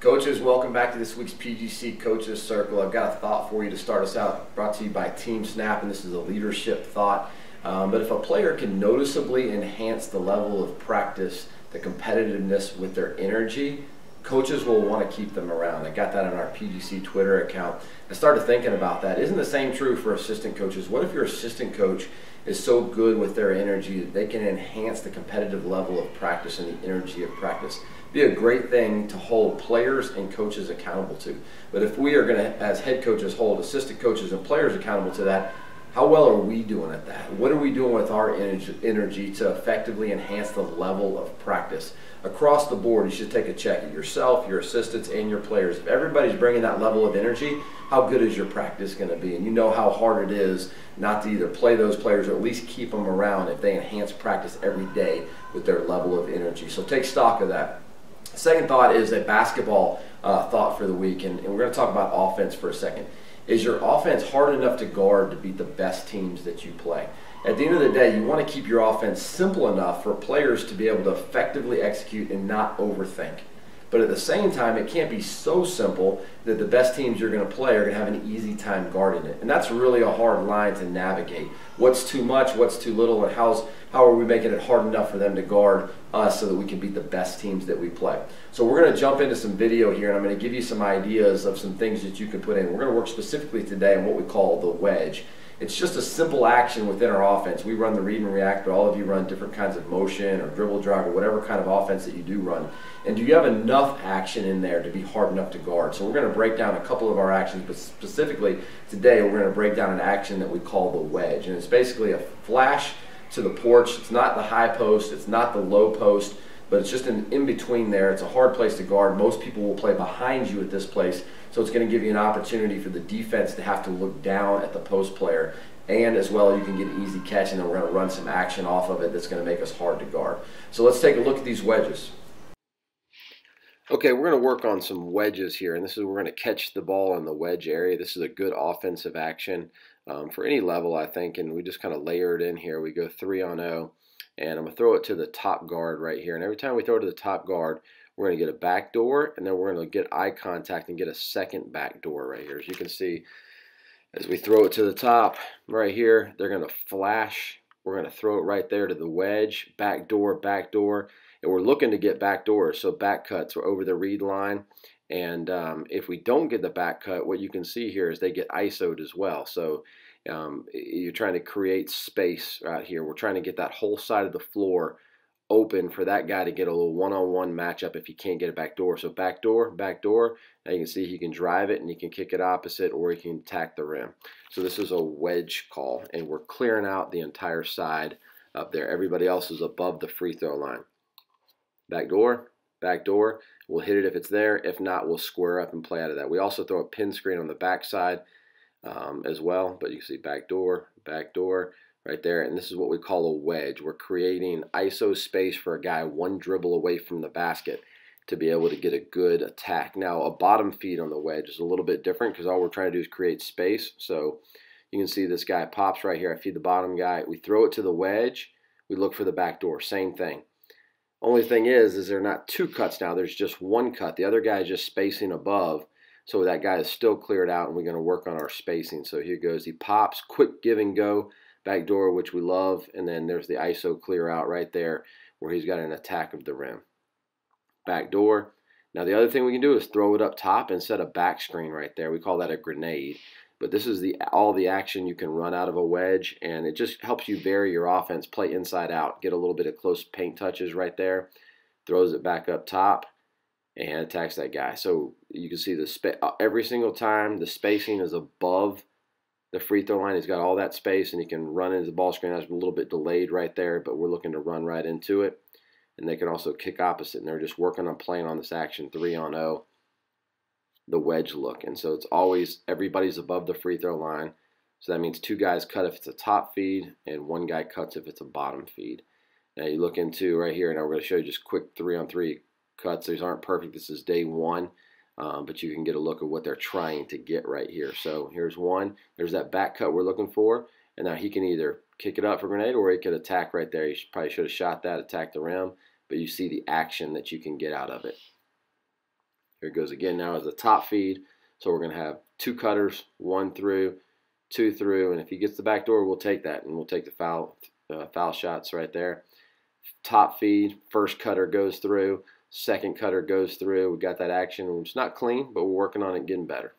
Coaches, welcome back to this week's PGC Coaches Circle. I've got a thought for you to start us out, brought to you by TeamSnap, and this is a leadership thought. But if a player can noticeably enhance the level of practice, the competitiveness with their energy, coaches will want to keep them around. I got that on our PGC Twitter account. I started thinking about that. Isn't the same true for assistant coaches? What if your assistant coach is so good with their energy that they can enhance the competitive level of practice and the energy of practice? Be a great thing to hold players and coaches accountable to. But if we are going to, as head coaches, hold assistant coaches and players accountable to that, how well are we doing at that? What are we doing with our energy to effectively enhance the level of practice? Across the board, you should take a check at yourself, your assistants, and your players. If everybody's bringing that level of energy, how good is your practice going to be? And you know how hard it is not to either play those players or at least keep them around if they enhance practice every day with their level of energy. So take stock of that. Second thought is a basketball thought for the week, and we're going to talk about offense for a second. Is your offense hard enough to guard to beat the best teams that you play? At the end of the day, you want to keep your offense simple enough for players to be able to effectively execute and not overthink. But at the same time, it can't be so simple that the best teams you're going to play are going to have an easy time guarding it. And that's really a hard line to navigate. What's too much, what's too little, and how are we making it hard enough for them to guard us so that we can beat the best teams that we play? So we're going to jump into some video here, and I'm going to give you some ideas of some things that you can put in. We're going to work specifically today on what we call the wedge. It's just a simple action within our offense. We run the read and react, but all of you run different kinds of motion or dribble drive or whatever kind of offense that you do run. And do you have enough action in there to be hard enough to guard? So we're going to break down a couple of our actions, but specifically today we're going to break down an action that we call the wedge. And it's basically a flash to the porch. It's not the high post, it's not the low post, but it's just an in-between there. It's a hard place to guard. Most people will play behind you at this place, so it's going to give you an opportunity for the defense to have to look down at the post player, and as well you can get an easy catch, and then we're going to run some action off of it that's going to make us hard to guard. So let's take a look at these wedges. Okay, we're going to work on some wedges here, and this is we're going to catch the ball in the wedge area. This is a good offensive action for any level, I think, and we just kind of layer it in here. We go 3-on-0, and I'm going to throw it to the top guard right here. And every time we throw it to the top guard, we're going to get a back door, and then we're going to get eye contact and get a second back door right here. As you can see, as we throw it to the top right here, they're going to flash. We're going to throw it right there to the wedge, back door, and we're looking to get back doors, so back cuts are over the read line. And if we don't get the back cut, what you can see here is they get ISO'd as well. So you're trying to create space out here. We're trying to get that whole side of the floor open for that guy to get a little one-on-one matchup if he can't get a back door. So back door. Now you can see he can drive it and he can kick it opposite, or he can attack the rim. So this is a wedge call, and we're clearing out the entire side up there. Everybody else is above the free throw line. Back door. We'll hit it if it's there. If not, we'll square up and play out of that. We also throw a pin screen on the backside as well, but you can see back door right there, and this is what we call a wedge. We're creating ISO space for a guy one dribble away from the basket to be able to get a good attack. Now, a bottom feed on the wedge is a little bit different because all we're trying to do is create space. So you can see this guy pops right here. I feed the bottom guy. We throw it to the wedge. We look for the back door. Same thing. Only thing is there are not two cuts now. There's just one cut. The other guy is just spacing above. So that guy is still cleared out, and we're going to work on our spacing. So here goes. He pops, quick give and go, back door, which we love. And then there's the ISO clear out right there where he's got an attack of the rim. Back door. Now the other thing we can do is throw it up top and set a back screen right there. We call that a grenade. But this is all the action you can run out of a wedge, and it just helps you vary your offense, play inside out, get a little bit of close paint touches right there, throws it back up top, and attacks that guy. So you can see every single time the spacing is above the free throw line. He's got all that space, and he can run into the ball screen. That's a little bit delayed right there, but we're looking to run right into it. And they can also kick opposite, and they're just working on playing on this action 3-on-0. The wedge look, and so it's always everybody's above the free throw line, so that means two guys cut if it's a top feed and one guy cuts if it's a bottom feed. Now you look into right here, and we're going to show you just quick 3-on-3 cuts. These aren't perfect, this is day one, but you can get a look at what they're trying to get right here. So here's one, there's that back cut we're looking for, and now he can either kick it up for grenade or he could attack right there. He probably should have shot that, attack the rim, but you see the action that you can get out of it. Here it goes again now as a top feed. So we're going to have 2 cutters, 1 through, 2 through, and if he gets the back door, we'll take that, and we'll take the foul shots right there. Top feed, first cutter goes through, second cutter goes through. We got that action. It's not clean, but we're working on it getting better.